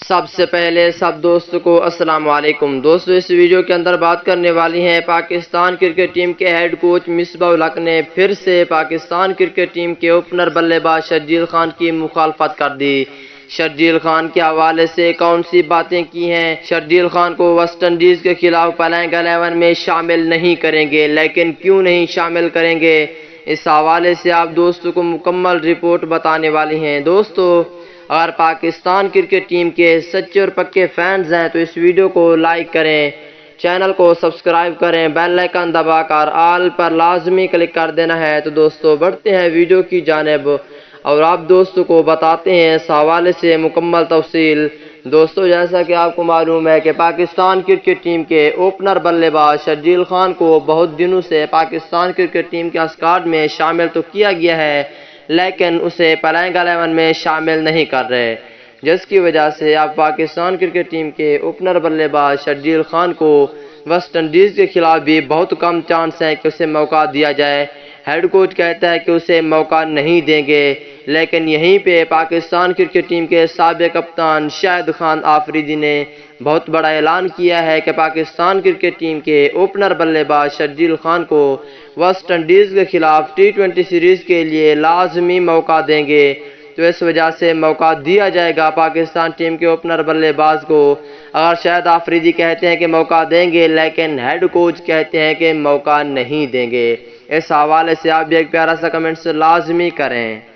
سب سے پہلے سب دوستوں کو السلام علیکم۔ دوستوں اس ویڈیو کے اندر بات کرنے والی ہیں پاکستان کرکٹ ٹیم کے ہیڈ کوچ مصباح الحق نے پھر سے پاکستان کرکٹ ٹیم کے اوپنر بلے باز شرجیل خان کی مخالفت کر دی۔ شرجیل خان کے حوالے سے کون سی باتیں کی ہیں؟ شرجیل خان کو ویسٹ انڈیز کے خلاف پلینگ 11 میں شامل نہیں کریں گے، لیکن کیوں نہیں شامل کریں گے؟ اس حوالے سے آپ دوستوں کو مکمل رپورٹ بتانے والی ہیں۔ دوستو اگر پاکستان کرکٹ ٹیم کے سچے اور پکے فینز ہیں تو اس ویڈیو کو لائک کریں، چینل کو سبسکرائب کریں، بیل آئیکن دبا کر آل پر لازمی کلک کر دینا ہے۔ تو دوستو بڑھتے ہیں ویڈیو کی جانب اور آپ دوستوں کو بتاتے ہیں اس حوالے سے مکمل تفصیل۔ دوستو جیسا کہ آپ کو معلوم ہے کہ پاکستان کرکٹ ٹیم کے اوپنر بلے باز شرجیل خان کو بہت دنوں سے پاکستان کرکٹ ٹیم کے اسکواڈ میں شامل تو کیا گیا ہے، لیکن اسے پلینگ 11 میں شامل نہیں کر رہے، جس کی وجہ سے اب پاکستان کرکٹ ٹیم کے اوپنر بلے باز شرجیل خان کو ویسٹ انڈیز کے خلاف بھی بہت کم چانس ہے کہ اسے موقع دیا جائے۔ ہیڈ کوچ کہتا ہے کہ اسے موقع نہیں دیں گے، لیکن یہیں پہ پاکستان کرکٹ ٹیم کے سابق کپتان شاہد خان آفریدی نے بہت بڑا اعلان کیا ہے کہ پاکستان کرکٹ ٹیم کے اوپنر بلے باز شرجیل خان کو ویسٹ انڈیز کے خلاف T20 سیریز کے لیے لازمی موقع دیں گے، تو اس وجہ سے موقع دیا جائے گا پاکستان ٹیم کے اوپنر بلے باز کو۔ اگر شاہد آفریدی کہتے ہیں کہ موقع دیں گے، لیکن ہیڈ کوچ کہتے ہیں کہ موقع نہیں دیں گے۔ اس حوالے سے آپ بھی ایک پیارا سا کمنٹ لازمی کریں۔